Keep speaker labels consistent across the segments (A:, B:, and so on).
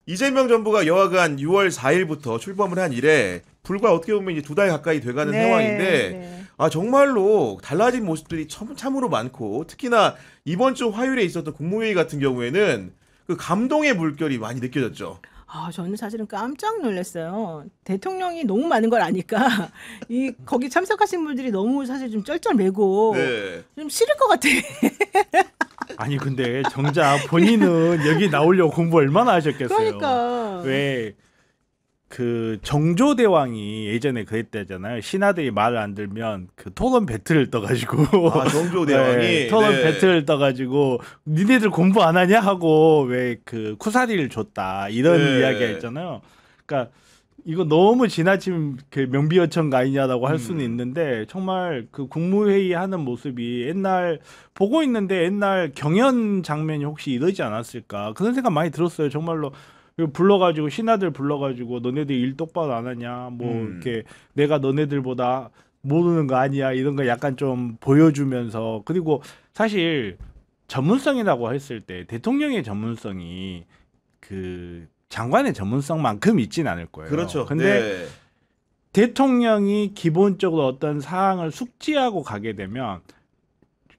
A: 이재명 정부가 여하간 6월 4일부터 출범을 한 이래 불과 어떻게 보면 이제 2달 가까이 돼가는
B: 네,
A: 상황인데
B: 네.
A: 아 정말로 달라진 모습들이 참으로 많고 특히나 이번 주 화요일에 있었던 국무회의 같은 경우에는 그 감동의 물결이 많이 느껴졌죠.
B: 아, 저는 사실은 깜짝 놀랐어요. 대통령이 너무 많은 걸 아니까 거기 참석하신 분들이 너무 사실 좀 쩔쩔매고
A: 네.
B: 좀 싫을 것 같아.
C: 아니 근데 정작 본인은 여기 나오려고 공부 얼마나 하셨겠어요.
B: 그러니까.
C: 왜 그 정조대왕이 예전에 그랬다잖아요. 신하들이 말을 안 들면 그 토론 배틀을 떠가지고
A: 아 정조대왕이
C: 네, 토론
A: 네.
C: 배틀을 떠가지고 니네들 공부 안 하냐 하고 왜 그 쿠사리를 줬다 이런
A: 네.
C: 이야기가 있잖아요. 그러니까 이거 너무 지나친 그 명비어천가 아니냐라고 할 수는 있는데 정말 그 국무회의 하는 모습이 옛날 보고 있는데 옛날 경연 장면이 혹시 이러지 않았을까 그런 생각 많이 들었어요. 정말로 불러가지고 신하들 불러가지고 너네들 일 똑바로 안 하냐 뭐 이렇게 내가 너네들보다 모르는 거 아니야 이런 거 약간 좀 보여주면서 그리고 사실 전문성이라고 했을 때 대통령의 전문성이 그 장관의 전문성만큼 있진 않을 거예요.
A: 그렇죠.
C: 근데
A: 네.
C: 대통령이 기본적으로 어떤 사항을 숙지하고 가게 되면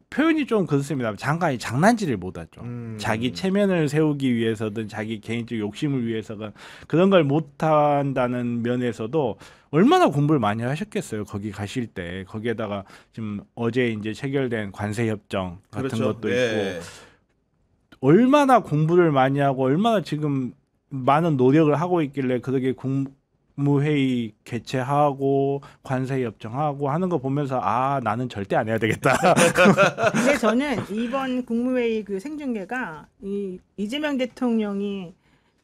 C: 표현이 좀 그렇습니다. 장관이 장난질을 못하죠. 자기 체면을 세우기 위해서든 자기 개인적 욕심을 위해서든 그런 걸 못한다는 면에서도 얼마나 공부를 많이 하셨겠어요. 거기 가실 때 거기에다가 지금 어제 이제 체결된 관세 협정 같은
A: 그렇죠.
C: 것도
A: 네.
C: 있고 얼마나 공부를 많이 하고 얼마나 지금 많은 노력을 하고 있길래 그렇게 국무회의 개최하고 관세 협정하고 하는 거 보면서 아 나는 절대 안 해야 되겠다.
B: 근데 저는 이번 국무회의 그 생중계가 이재명 대통령이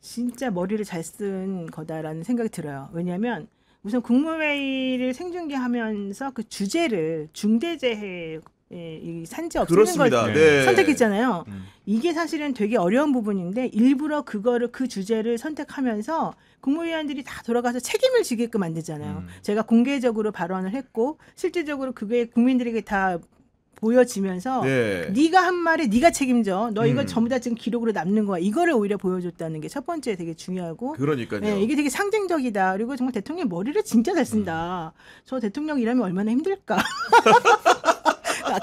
B: 진짜 머리를 잘 쓴 거다라는 생각이 들어요. 왜냐하면 우선 국무회의를 생중계하면서 그 주제를 중대재해 이 산재 없애는 걸
A: 그렇습니다. 네.
B: 선택했잖아요. 이게 사실은 되게 어려운 부분인데 일부러 그 주제를 선택하면서 국무위원들이 다 돌아가서 책임을 지게끔 만들잖아요. 제가 공개적으로 발언을 했고 실질적으로 그게 국민들에게 다 보여지면서
A: 네.
B: 네가 한 말에 네가 책임져. 너 이거 전부 다 지금 기록으로 남는 거야. 이거를 오히려 보여줬다는 게 첫 번째 되게 중요하고.
A: 그러니까요.
B: 네, 이게 되게 상징적이다. 그리고 정말 대통령 머리를 진짜 잘 쓴다. 저 대통령 일하면 얼마나 힘들까.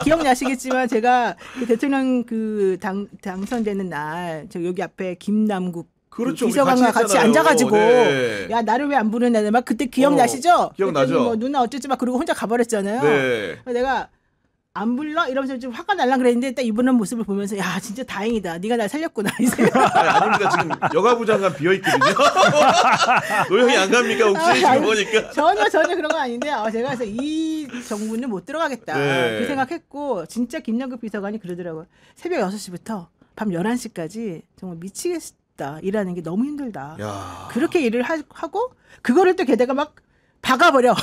B: 기억나시겠지만 제가 그 대통령 그 당선되는 날 저 여기 앞에 김남국
A: 그렇죠.
B: 비서관과 같이
A: 했잖아요.
B: 앉아가지고
A: 네.
B: 야 나를 왜 안 부르냐 막 그때 기억나시죠?
A: 기억나죠.
B: 그랬더니 뭐 누나 어쩌지 막 그러고 혼자 가버렸잖아요.
A: 네.
B: 내가 안 불러? 이러면서 좀 화가 날라 그랬는데 딱 이분한 모습을 보면서 야 진짜 다행이다. 네가 날 살렸구나 이 생각.
A: 아닙니다. 지금 여가부 장관 비어 있거든요. 노영이 안 갑니까 혹시 지금 보니까?
B: 전혀 그런 건 아닌데 제가 그래서 이 정부는 못 들어가겠다
A: 네.
B: 그 생각했고 진짜 김남국 비서관이 그러더라고요. 새벽 6시부터 밤 11시까지 정말 미치겠다. 일하는 게 너무 힘들다.
A: 야.
B: 그렇게 일을 하고 그거를 또 게다가 막 박아버려.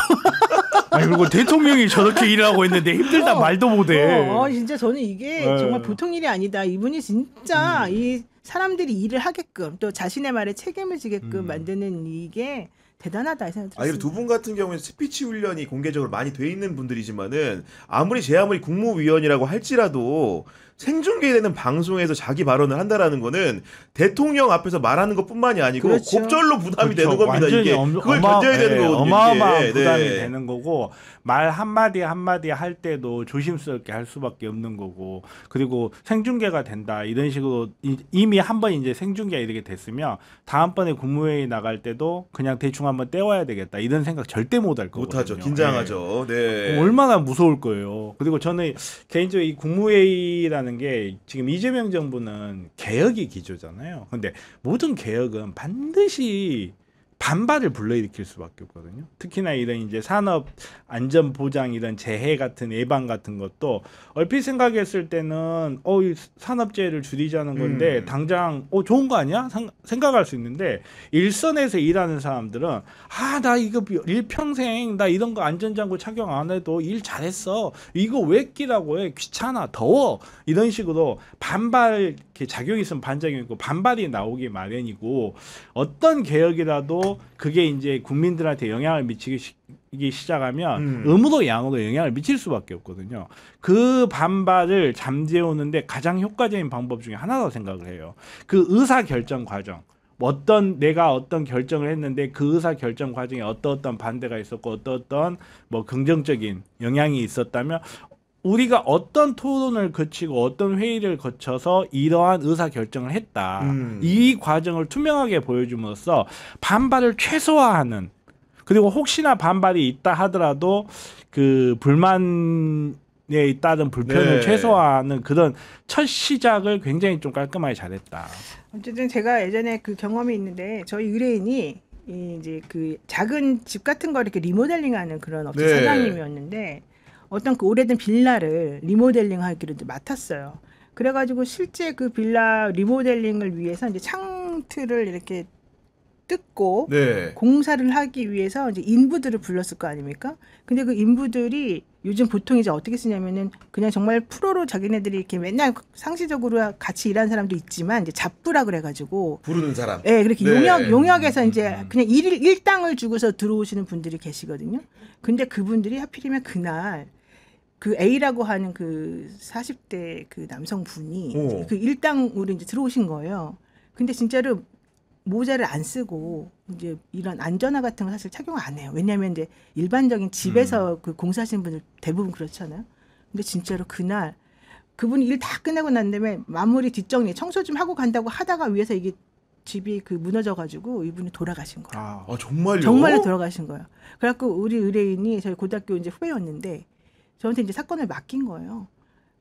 C: 아니 그리고 대통령이 저렇게 일을 하고 있는데 힘들다 말도 못해.
B: 진짜 저는 이게
C: 네.
B: 정말 보통 일이 아니다. 이분이 진짜 이 사람들이 일을 하게끔 또 자신의 말에 책임을 지게끔 만드는 이게 대단하다 이 생각이 들었습니다.
A: 그리고 두 분 같은 경우는 스피치 훈련이 공개적으로 많이 돼 있는 분들이지만은 아무리 국무위원이라고 할지라도 생중계되는 방송에서 자기 발언을 한다라는 거는 대통령 앞에서 말하는 것뿐만이 아니고
B: 그렇죠.
A: 곱절로 부담이
C: 그렇죠.
A: 되는 겁니다. 이게 그걸 견뎌야 되는 거거든요.
C: 어마어마한
A: 이게.
C: 부담이
A: 네.
C: 되는 거고 말 한마디 한마디 할 때도 조심스럽게 할 수밖에 없는 거고 그리고 생중계가 된다 이런 식으로 이미 한번 이제 생중계가 이렇게 됐으면 다음번에 국무회의 나갈 때도 그냥 대충 한번 떼와야 되겠다 이런 생각 절대 못 할 거거든요.
A: 못하죠. 긴장하죠. 네.
C: 얼마나 무서울 거예요. 그리고 저는 개인적으로 이 국무회의라는 게 지금 이재명 정부는 개혁이 기조잖아요. 근데 모든 개혁은 반드시 반발을 불러일으킬 수밖에 없거든요. 특히나 이런 이제 산업 안전 보장 이런 재해 같은 예방 같은 것도 얼핏 생각했을 때는 이 산업재해를 줄이자는 건데 당장 좋은 거 아니야? 생각할 수 있는데 일선에서 일하는 사람들은 나 이거 일평생 나 이런 거 안전장구 착용 안 해도 일 잘했어. 이거 왜 끼라고 해? 귀찮아. 더워. 이런 식으로 반발 이렇게 작용이 있으면 반작용이 있고 반발이 나오기 마련이고 어떤 개혁이라도 그게 이제 국민들한테 영향을 미치기 시작하면 음으로 양으로 영향을 미칠 수밖에 없거든요. 그 반발을 잠재우는데 가장 효과적인 방법 중에 하나라고 생각을 해요. 그 의사결정 과정. 내가 어떤 결정을 했는데 그 의사 결정 과정에 어떤 반대가 있었고 어떤 뭐 긍정적인 영향이 있었다면 우리가 어떤 토론을 거치고 어떤 회의를 거쳐서 이러한 의사 결정을 했다. 이 과정을 투명하게 보여줌으로써 반발을 최소화하는, 그리고 혹시나 반발이 있다 하더라도 그 불만에 따른 불편을
A: 네.
C: 최소화하는 그런 첫 시작을 굉장히 좀 깔끔하게 잘했다.
B: 어쨌든 제가 예전에 그 경험이 있는데 저희 의뢰인이 이제 그 작은 집 같은 거 이렇게 리모델링하는 그런 업체
A: 네.
B: 사장님이었는데 어떤 그 오래된 빌라를 리모델링하기로 이제 맡았어요. 그래가지고 실제 그 빌라 리모델링을 위해서 이제 창틀을 이렇게 뜯고
A: 네.
B: 공사를 하기 위해서 이제 인부들을 불렀을 거 아닙니까? 근데 그 인부들이 요즘 보통 이제 어떻게 쓰냐면은 그냥 정말 프로로 자기네들이 이렇게 맨날 상시적으로 같이 일하는 사람도 있지만 이제 잡부라 그래가지고
A: 부르는 사람.
B: 예, 그렇게
A: 네.
B: 용역에서 이제 그냥 일당을 주고서 들어오시는 분들이 계시거든요. 근데 그분들이 하필이면 그날 그 A라고 하는 그 40대 그 남성분이
A: 오.
B: 그 일당으로 이제 들어오신 거예요. 근데 진짜로 모자를 안 쓰고 이제 이런 안전화 같은 거 사실 착용 안 해요. 왜냐하면 이제 일반적인 집에서 그 공사하시는 분들 대부분 그렇잖아요. 근데 진짜로 그날 그분이 일 다 끝내고 난 다음에 마무리 뒷정리 청소 좀 하고 간다고 하다가 위에서 이게 집이 그 무너져가지고 이분이 돌아가신 거예요.
A: 아, 정말요?
B: 정말로 돌아가신 거예요. 그래갖고 우리 의뢰인이 저희 고등학교 이제 후배였는데 저한테 이제 사건을 맡긴 거예요.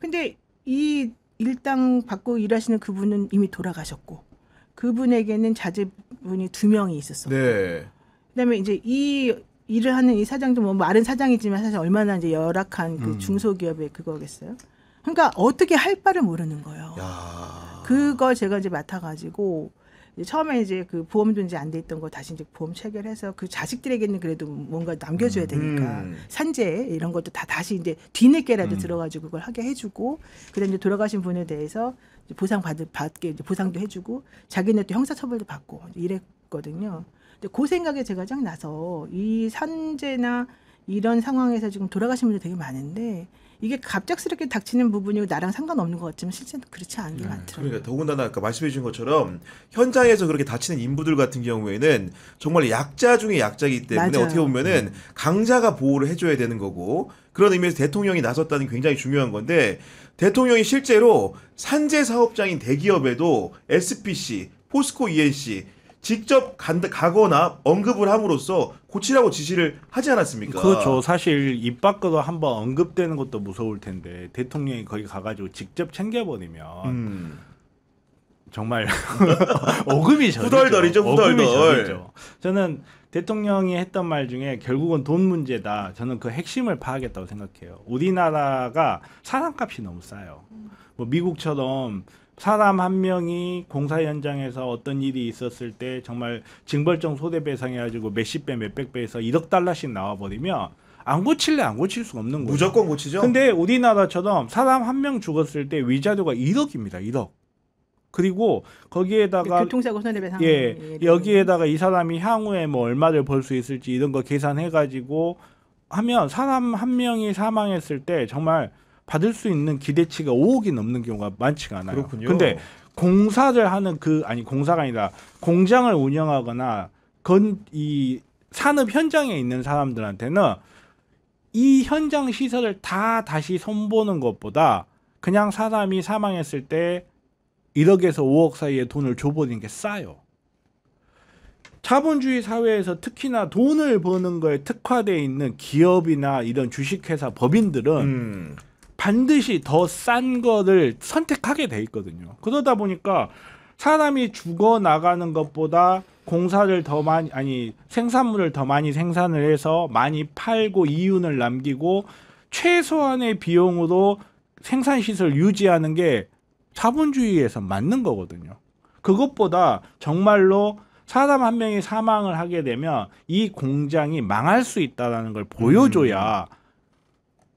B: 근데 이 일당 받고 일하시는 그분은 이미 돌아가셨고 그분에게는 자제분이 2명이 있었어.
A: 네.
B: 그다음에 이제 이 일을 하는 이 사장도 뭐 마른 사장이지만 사실 얼마나 이제 열악한 그 중소기업의 그거겠어요. 그러니까 어떻게 할 바를 모르는 거예요.
A: 야.
B: 그걸 제가 이제 맡아가지고 이제 처음에 이제 그 보험도 이제 안 돼 있던 거 다시 이제 보험 체결해서 그 자식들에게는 그래도 뭔가 남겨줘야 되니까 산재 이런 것도 다 다시 이제 뒤늦게라도 들어가지고 그걸 하게 해주고 그다음에 이제 돌아가신 분에 대해서 이제 받게 이제 보상도 해주고 자기네 또 형사처벌도 받고 이랬거든요. 근데 그 생각에 제가 쫙 나서 이 산재나 이런 상황에서 지금 돌아가신 분들 되게 많은데 이게 갑작스럽게 닥치는 부분이 나랑 상관없는 것 같지만 실제는 그렇지 않은 게 많더라고요.
A: 그러니까 더군다나 아까 말씀해 주신 것처럼 현장에서 그렇게 다치는 인부들 같은 경우에는 정말 약자 중에 약자이기 때문에
B: 맞아요.
A: 어떻게 보면은 강자가 보호를 해줘야 되는 거고 그런 의미에서 대통령이 나섰다는 게 굉장히 중요한 건데 대통령이 실제로 산재 사업장인 대기업에도 SPC, 포스코 ENC 직접 가거나 언급을 함으로써 고치라고 지시를 하지 않았습니까?
C: 그렇죠. 사실 입 밖으로 한번 언급되는 것도 무서울 텐데 대통령이 거기 가가지고 직접 챙겨버리면 정말 오금이 저리죠.
A: 후덜덜이죠, 후덜덜.
C: 오금이 저리죠. 저는 대통령이 했던 말 중에 결국은 돈 문제다. 저는 그 핵심을 파악했다고 생각해요. 우리나라가 사람값이 너무 싸요. 뭐 미국처럼 사람 한 명이 공사 현장에서 어떤 일이 있었을 때 정말 징벌적 손해배상해가지고 몇십 배, 몇백 배에서 1억 달러씩 나와버리면 안 고칠래 안 고칠 수가 없는 거예요.
A: 무조건 고치죠.
C: 근데 우리나라처럼 사람 한 명 죽었을 때 위자료가 1억입니다. 1억. 그리고 거기에다가
B: 교통사고 손해배상
C: 여기에다가 이 사람이 향후에 뭐 얼마를 벌 수 있을지 이런 거 계산해가지고 하면 사람 한 명이 사망했을 때 정말 받을 수 있는 기대치가 5억이 넘는 경우가 많지가 않아요.
A: 그렇군요.
C: 근데 공사를 하는 공사가 아니라 공장을 운영하거나 이 산업 현장에 있는 사람들한테는 이 현장 시설을 다 다시 손보는 것보다 그냥 사람이 사망했을 때 1억에서 5억 사이에 돈을 줘버리는 게 싸요. 자본주의 사회에서 특히나 돈을 버는 거에 특화되어 있는 기업이나 이런 주식회사 법인들은 반드시 더 싼 거를 선택하게 돼 있거든요. 그러다 보니까 사람이 죽어 나가는 것보다 공사를 더 많이 생산물을 더 많이 생산을 해서 많이 팔고 이윤을 남기고 최소한의 비용으로 생산 시설 유지하는 게 자본주의에서 맞는 거거든요. 그것보다 정말로 사람 한 명이 사망을 하게 되면 이 공장이 망할 수 있다는 걸 보여줘야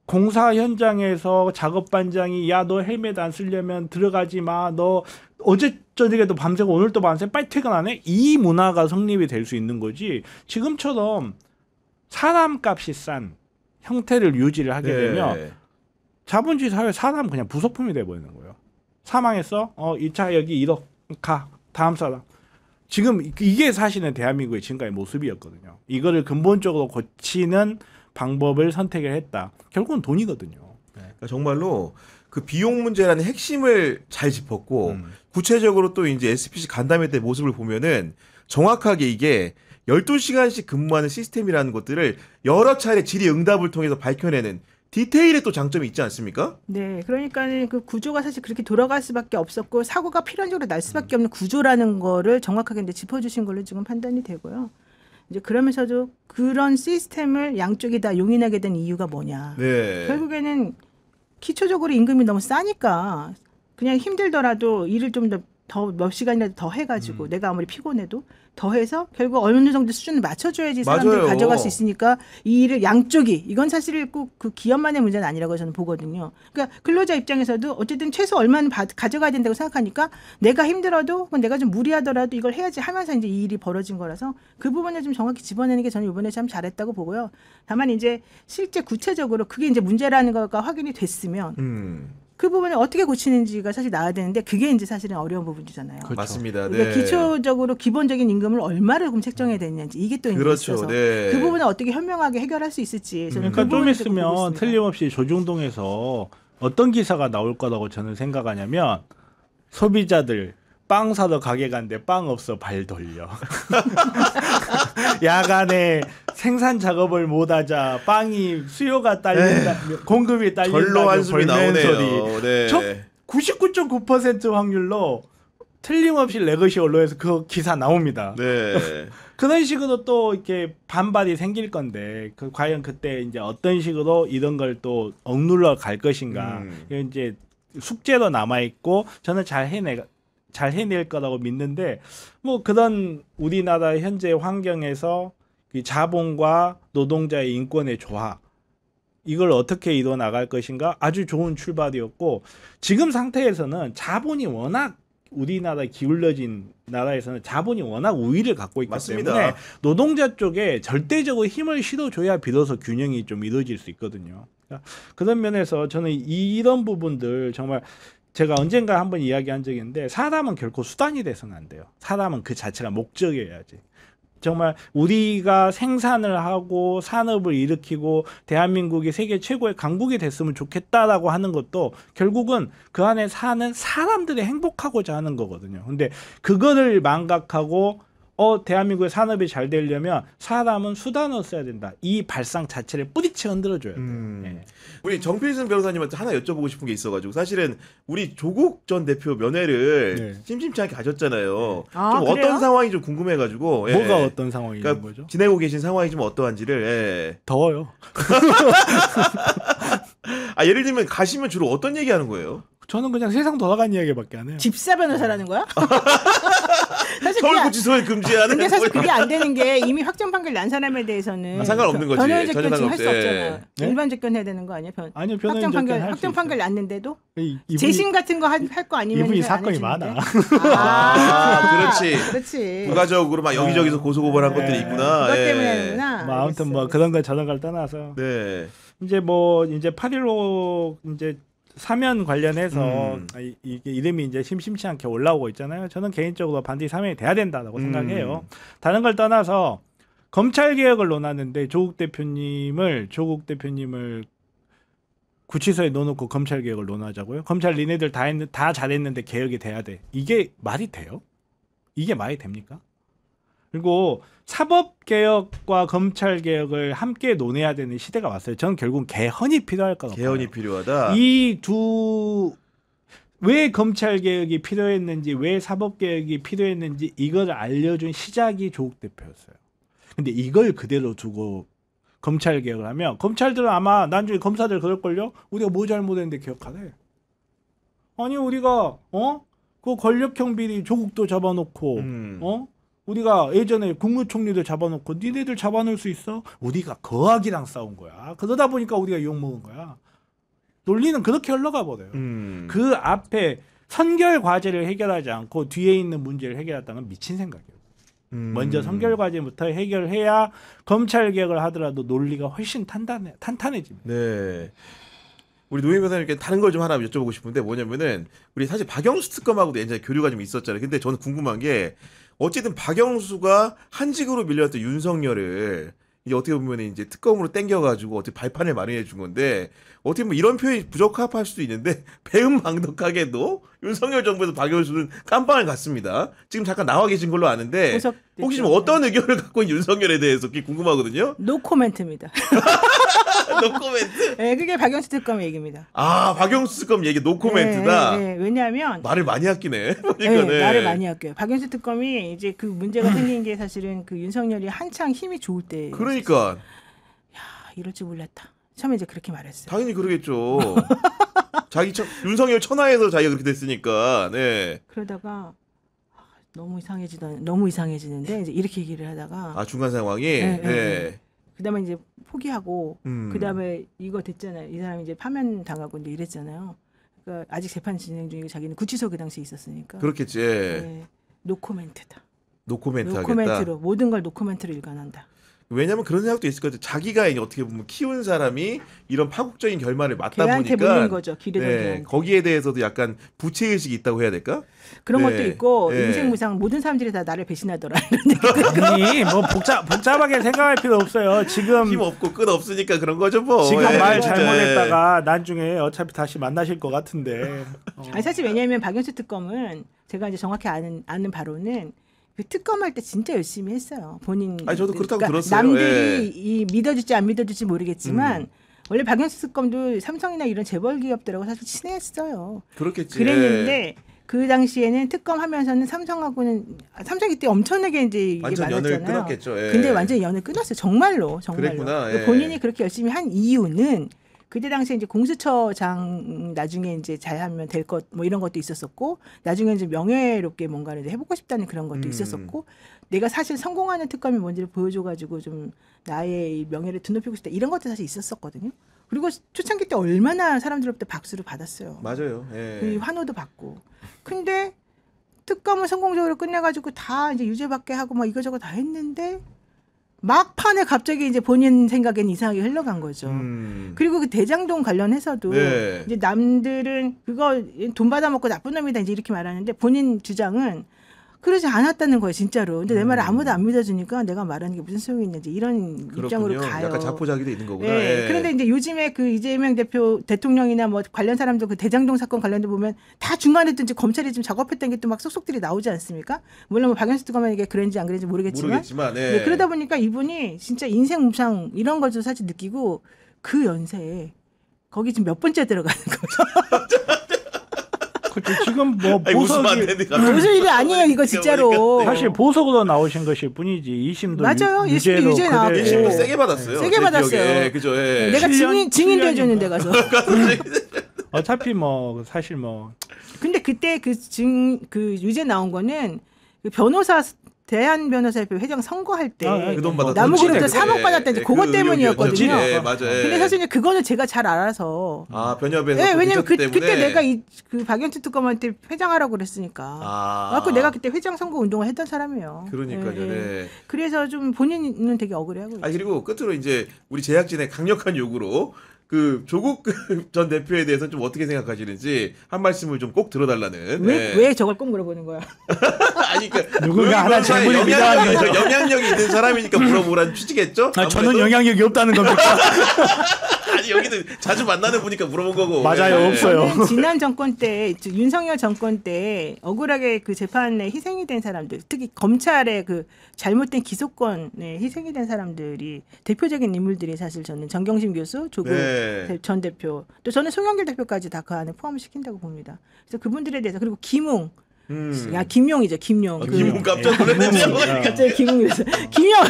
C: 공사 현장에서 작업 반장이 야 너 헬멧 안 쓰려면 들어가지 마. 너 어제 저녁에도 밤새고 오늘 또 밤새 빨리 퇴근 안 해? 이 문화가 성립이 될 수 있는 거지. 지금처럼 사람값이 싼 형태를 유지를 하게 되면 자본주의 사회 사람 그냥 부속품이 돼 버리는 거예요. 사망했어? 이 차 여기 1억 가. 다음 사람. 지금 이게 사실은 대한민국의 지금까지 모습이었거든요. 이거를 근본적으로 고치는 방법을 선택을 했다. 결국은 돈이거든요.
A: 그러니까 정말로 그 비용 문제라는 핵심을 잘 짚었고 구체적으로 또 이제 SPC 간담회 때 모습을 보면은 정확하게 이게 12시간씩 근무하는 시스템이라는 것들을 여러 차례 질의응답을 통해서 밝혀내는 디테일에 또 장점이 있지 않습니까?
B: 네, 그러니까는 그 구조가 사실 그렇게 돌아갈 수밖에 없었고 사고가 필연적으로 날 수밖에 없는 구조라는 거를 정확하게 이제 짚어주신 걸로 지금 판단이 되고요. 이제 그러면서도 그런 시스템을 양쪽이 다 용인하게 된 이유가 뭐냐?
A: 네.
B: 결국에는 기초적으로 임금이 너무 싸니까 그냥 힘들더라도 일을 좀 더 몇 시간이라도 더 해가지고 내가 아무리 피곤해도 더 해서 결국 어느 정도 수준을 맞춰줘야지 사람들이
A: 맞아요.
B: 가져갈 수 있으니까 이 일을 양쪽이 이건 사실 꼭 그 기업만의 문제는 아니라고 저는 보거든요. 그러니까 근로자 입장에서도 어쨌든 최소 얼마는 가져가야 된다고 생각하니까 내가 힘들어도 내가 좀 무리하더라도 이걸 해야지 하면서 이제 이 일이 벌어진 거라서 그 부분을 좀 정확히 집어내는 게 저는 이번에 참 잘했다고 보고요. 다만 이제 실제 구체적으로 그게 이제 문제라는 거가 확인이 됐으면 그 부분을 어떻게 고치는지가 사실 나와야 되는데 그게 이제 사실은 어려운 부분이잖아요.
C: 그렇죠.
A: 맞습니다.
B: 그러니까
A: 네.
B: 기초적으로 기본적인 임금을 얼마를 그럼 책정해야 되느냐지 이게 또 이제
A: 그렇죠.
B: 있어서
A: 네.
B: 그 부분을 어떻게 현명하게 해결할 수 있을지 저는
C: 그러니까
B: 그
C: 좀
B: 부분을 좀 보고
C: 있으면
B: 있습니다.
C: 틀림없이 조중동에서 어떤 기사가 나올 거라고 저는 생각하냐면 소비자들 빵 사러 가게 갔는데 빵 없어 발 돌려. 야간에 생산 작업을 못하자 빵이 수요가 딸린다, 공급이 딸린다.
A: 절로 한숨이 나오네요. 네.
C: 99.9% 확률로 틀림없이 레거시 언론에서 그 기사 나옵니다.
A: 네.
C: 그런 식으로 또 이렇게 반발이 생길 건데 과연 그때 이제 어떤 식으로 이런 걸 또 억눌러 갈 것인가. 이게 이제 숙제로 남아 있고 저는 잘 해낼 거라고 믿는데 뭐 그런 우리나라 현재 환경에서 이 자본과 노동자의 인권의 조화 이걸 어떻게 이뤄 나갈 것인가 아주 좋은 출발이었고 지금 상태에서는 자본이 워낙 우리나라 기울어진 나라에서는 자본이 워낙 우위를 갖고 있기
A: 맞습니다.
C: 때문에 노동자 쪽에 절대적으로 힘을 실어줘야 비로소 균형이 좀 이루어질 수 있거든요. 그러니까 그런 면에서 저는 이런 부분들 정말 제가 언젠가 한번 이야기한 적이 있는데 사람은 결코 수단이 돼서는 안 돼요. 사람은 그 자체가 목적이어야지. 정말 우리가 생산을 하고 산업을 일으키고 대한민국이 세계 최고의 강국이 됐으면 좋겠다라고 하는 것도 결국은 그 안에 사는 사람들이 행복하고자 하는 거거든요. 근데 그거를 망각하고 대한민국의 산업이 잘 되려면 사람은 수단으로 써야 된다. 이 발상 자체를 뿌리채 흔들어줘야 돼요. 예.
A: 우리 정필승 변호사님한테 하나 여쭤보고 싶은 게 있어가지고 사실은 우리 조국 전 대표 면회를
C: 네.
A: 심심치 않게 가졌잖아요.
B: 아,
A: 좀
B: 그래요?
A: 어떤 상황이 좀 궁금해가지고. 예.
C: 뭐가 어떤 상황이 있는
A: 그러니까
C: 거죠?
A: 지내고 계신 상황이 좀 어떠한지를. 예.
C: 더워요.
A: 아 예를 들면 가시면 주로 어떤 얘기하는 거예요?
C: 저는 그냥 세상 돌아가는 이야기밖에 안 해요.
B: 집사 변호사라는 거야? 사실 그게
A: 서울구치소에 금지하는.
B: 근데 사실
A: 거예요?
B: 그게 안 되는 게 이미 확정 판결 난 사람에 대해서는
A: 상관없는 거지.
B: 변호인
A: 전혀
B: 접견 지금 할 수
A: 상관없지.
B: 없잖아.
C: 네?
B: 일반 접견 해야 되는 거 아니야?
C: 아니요, 변호인
B: 확정 판결
C: 접견 할수
B: 확정
C: 있어요.
B: 판결 났는데도
C: 이분이-
B: 재심 같은 거 할 거 아니면
C: 이분이
B: 잘 안
C: 사건이
B: 해주는데?
C: 많아.
A: 그렇지.
B: 그렇지.
A: 부가적으로 막 여기저기서 고소고발한
C: 네.
A: 것들이 있구나.
B: 그것
A: 예.
B: 때문에 하는구나.
C: 뭐 아무튼
B: 알겠어,
C: 뭐
B: 알겠어.
C: 그런 걸 저런 걸 떠나서
A: 네.
C: 이제 뭐 이제 8.15 이제 사면 관련해서 이게 이름이 이제 심심치 않게 올라오고 있잖아요. 저는 개인적으로 반드시 사면이 돼야 된다고 생각해요. 다른 걸 떠나서 검찰 개혁을 논하는데 조국 대표님을 구치소에 넣어놓고 검찰 개혁을 논하자고요. 검찰 니네들 다 잘했는데 개혁이 돼야 돼. 이게 말이 돼요? 이게 말이 됩니까? 그리고 사법개혁과 검찰개혁을 함께 논해야 되는 시대가 왔어요. 저는 결국 개헌이 필요할 거라고
A: 개헌이
C: 봐요.
A: 필요하다.
C: 왜 검찰개혁이 필요했는지 왜 사법개혁이 필요했는지 이걸 알려준 시작이 조국 대표였어요. 근데 이걸 그대로 두고 검찰개혁을 하면 검찰들은 아마 나중에 검사들 그럴걸요? 우리가 뭐 잘못했는데 개혁하래. 아니 우리가 그 권력형 비리 조국도 잡아놓고 우리가 예전에 국무총리도 잡아놓고 니네들 잡아놓을 수 있어? 우리가 거악이랑 싸운 거야. 그러다 보니까 우리가 욕먹은 거야. 논리는 그렇게 흘러가 버려요. 그 앞에 선결 과제를 해결하지 않고 뒤에 있는 문제를 해결했다는 건 미친 생각이에요. 먼저 선결 과제부터 해결해야 검찰 개혁을 하더라도 논리가 훨씬 탄탄해집니다.
A: 네. 우리 노인 변호사님께 다른 걸 좀 하나 여쭤보고 싶은데 뭐냐면은 우리 사실 박영수 특검하고도 옛날에 교류가 좀 있었잖아요. 근데 저는 궁금한 게 어쨌든 박영수가 한직으로 밀려났던 윤석열을 이게 어떻게 보면 이제 특검으로 땡겨가지고 어떻게 발판을 마련해 준 건데 어떻게 보면 이런 표현이 부적합할 수도 있는데 배은망덕하게도 윤석열 정부에서 박영수는 깜빵을 갔습니다. 지금 잠깐 나와 계신 걸로 아는데 혹시 좀 어떤 의견을 갖고 있는 윤석열에 대해서 그게 궁금하거든요.
B: 노 코멘트입니다.
A: 노코멘트?
B: 네, 그게 박영수 특검 얘기입니다.
A: 아, 박영수 특검 얘기 노코멘트다.
B: 네,
A: 말을
B: 왜냐하면
A: 그러니까 많이 아끼네.
B: 네, 말을 많이 아껴요. 박영수 특검이 이제 그 문제가 생긴 게 사실은 그 윤석열이 한창 힘이 좋을 때.
A: 그러니까
B: 이럴 줄 몰랐다. 처음에 이제 그렇게 말했어요.
A: 당연히 그러겠죠. 윤석열 천하에서 자기가 그렇게 됐으니까. 네.
B: 그러다가 너무 이상해지는데 이제 이렇게 얘기를 하다가
A: 아, 중간 상황이.
B: 네,
A: 네.
B: 그다음에 이제 포기하고 그다음에 이거 됐잖아요. 이 사람이 이제 파면 당하고 이제 이랬잖아요. 그러니까 아직 재판 진행 중이고 자기는 구치소 그 당시에 있었으니까.
A: 그렇겠지.
B: 네, 노코멘트다.
A: 노코멘트 하겠다.
B: 노코멘트로 모든 걸 노코멘트로 일관한다.
A: 왜냐면 그런 생각도 있을 것 같아요. 자기가 이제 어떻게 보면 키운 사람이 이런 파국적인 결말을 맞다
B: 걔한테
A: 보니까
B: 묻는 거죠. 기대던
A: 네,
B: 걔한테.
A: 거기에 대해서도 약간 부채의식이 있다고 해야 될까?
B: 그런
A: 네.
B: 것도 있고
A: 네.
B: 인생 무상 모든 사람들이 다 나를 배신하더라.
C: 아니 뭐 복잡하게 생각할 필요 없어요. 지금
A: 힘 없고 끝 없으니까 그런 거죠 뭐.
C: 지금
A: 예,
C: 말
A: 진짜.
C: 잘못했다가 나중에 어차피 다시 만나실 것 같은데.
B: 아니 사실 왜냐하면 박영수 특검은 제가 이제 정확히 아는 바로는 그 특검할 때 진짜 열심히 했어요. 본인.
A: 아니, 저도 그렇다고 들었어요.
B: 남들이
A: 예.
B: 이 믿어줄지 안 믿어줄지 모르겠지만 원래 박영수 특검도 삼성이나 이런 재벌 기업들하고 사실 친했어요.
A: 그렇겠지.
B: 그랬는데 그 당시에는 특검하면서는 삼성하고는 삼성이 때 엄청나게 이제 이게
A: 완전 연을
B: 많았잖아요.
A: 끊었겠죠. 예.
B: 근데 완전 연을 끊었어요. 정말로.
A: 그랬구나. 예.
B: 본인이 그렇게 열심히 한 이유는 그때 당시에 이제 공수처장 나중에 이제 잘하면 될 것 뭐 이런 것도 있었었고 나중에 이제 명예롭게 뭔가를 이제 해보고 싶다는 그런 것도 있었었고 내가 사실 성공하는 특검이 뭔지를 보여줘가지고 좀 나의 이 명예를 드높이고 싶다 이런 것도 사실 있었었거든요. 그리고 초창기 때 얼마나 사람들로부터 박수를 받았어요.
A: 맞아요. 예.
B: 그 환호도 받고. 근데 특검을 성공적으로 끝내가지고 다 이제 유죄받게 하고 막 이거저거 다 했는데 막판에 갑자기 이제 본인 생각엔 이상하게 흘러간 거죠. 그리고 그 대장동 관련해서도
A: 네.
B: 이제 남들은 그거 돈 받아먹고 나쁜 놈이다 이제 이렇게 말하는데 본인 주장은 그러지 않았다는 거예요, 진짜로. 근데 내 말을 아무도 안 믿어주니까 내가 말하는 게 무슨 소용이 있는지 이런 입장으로
A: 그렇군요.
B: 가요.
A: 약간 자포자기도 있는 거구나.
B: 네.
A: 예.
B: 그런데 이제 요즘에 그 이재명 대통령이나 뭐 관련 사람들 그 대장동 사건 관련돼 보면 다 중간에든지 검찰이 좀 작업했던 게 또 막 쏙쏙들이 나오지 않습니까? 물론 뭐 박영수 특검에게 그런지 안 그런지 모르겠지만.
A: 예.
B: 네, 그러다 보니까 이분이 진짜 인생 무상 이런 것도 사실 느끼고 그 연세에 거기 지금 몇 번째 들어가는 거죠.
C: 그렇죠. 지금 뭐
A: 아니, 웃으면 안
C: 보석이
A: 되는데 갑자기.
B: 무슨 일이 아니에요, 이거 진짜로.
C: 사실 보석으로 나오신 것일 뿐이지 2심도
B: 맞아요.
C: 유죄로
B: 유죄 나왔고.
C: 그대로.
A: 1심도 세게 받았어요.
B: 세게
A: 제
B: 받았어요.
A: 기억에. 예, 그죠. 예.
B: 내가
C: 7년,
B: 증인도 해줬는데 가서.
C: 어차피 뭐 사실 뭐
B: 근데 그때 그 유죄 나온 거는 그 변호사 대한 변호사협회 회장 선거할 때
A: 그 돈 받았다.
B: 나무그룹도 3억 받았다 이제 그것 때문이었거든요.
A: 예, 맞아요. 예.
B: 근데 사실 그거는 제가 잘 알아서.
A: 아, 변협에서
B: 네, 왜냐면
A: 그때
B: 그때 내가 그 박영수 특검한테 회장하라고 그랬으니까.
A: 아.
B: 그래서 내가 그때 회장 선거 운동을 했던 사람이에요.
A: 그러니까요.
B: 예, 예.
A: 네.
B: 그래서 좀 본인은 되게 억울해하고 있어요.
A: 아, 그리고 끝으로 이제 우리 제작진의 강력한 요구로 그 조국 전 대표에 대해서 좀 어떻게 생각하시는지 한 말씀을 좀 꼭 들어달라는.
B: 왜 저걸 꼭 물어보는 거야?
A: 아니, 그러니까
C: 누군가 하나 잘못이
A: 영향력이 있는 사람이니까 물어보라는 취지겠죠?
C: 저는
A: 아무래도?
C: 영향력이 없다는 겁니까?
A: 아니, 여기는 자주 만나는 분이니까 물어본 거고.
C: 맞아요.
A: 네.
C: 없어요.
B: 저는 지난 정권 때 윤석열 정권 때 억울하게 그 재판에 희생이 된 사람들, 특히 검찰의 그 잘못된 기소권에 희생이 된 사람들이 대표적인 인물들이 사실 저는 정경심 교수, 조국
A: 네.
B: 전 대표, 또 저는 송영길 대표까지 다 그 안에 포함시킨다고 봅니다. 그래서 그분들에 대해서 그리고 김웅, 김용이죠, 김용.
A: 김웅 깜짝 놀랐네요.
B: 갑자기 김웅이었어요. 김용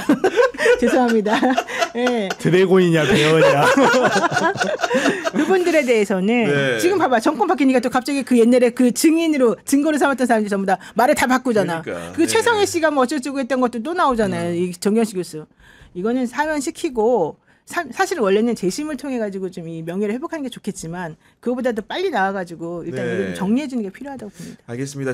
B: 죄송합니다. 예.
C: 드래곤이냐 배어냐.
B: 그분들에 대해서는
A: 네.
B: 지금 봐봐 정권 바뀌니까 또 갑자기 그 옛날에 그 증거로 삼았던 사람들이 전부 다 말을 다 바꾸잖아.
A: 그러니까.
B: 그
A: 네.
B: 최성애 씨가 뭐 어쩌고 했던 것도 또 나오잖아요. 이 정경식 교수. 이거는 사면시키고 사실 원래는 재심을 통해 가지고 좀 이 명예를 회복하는 게 좋겠지만 그거보다도 빨리 나와가지고 일단
A: 네.
B: 이걸 좀 정리해 주는 게 필요하다고 봅니다.
A: 알겠습니다.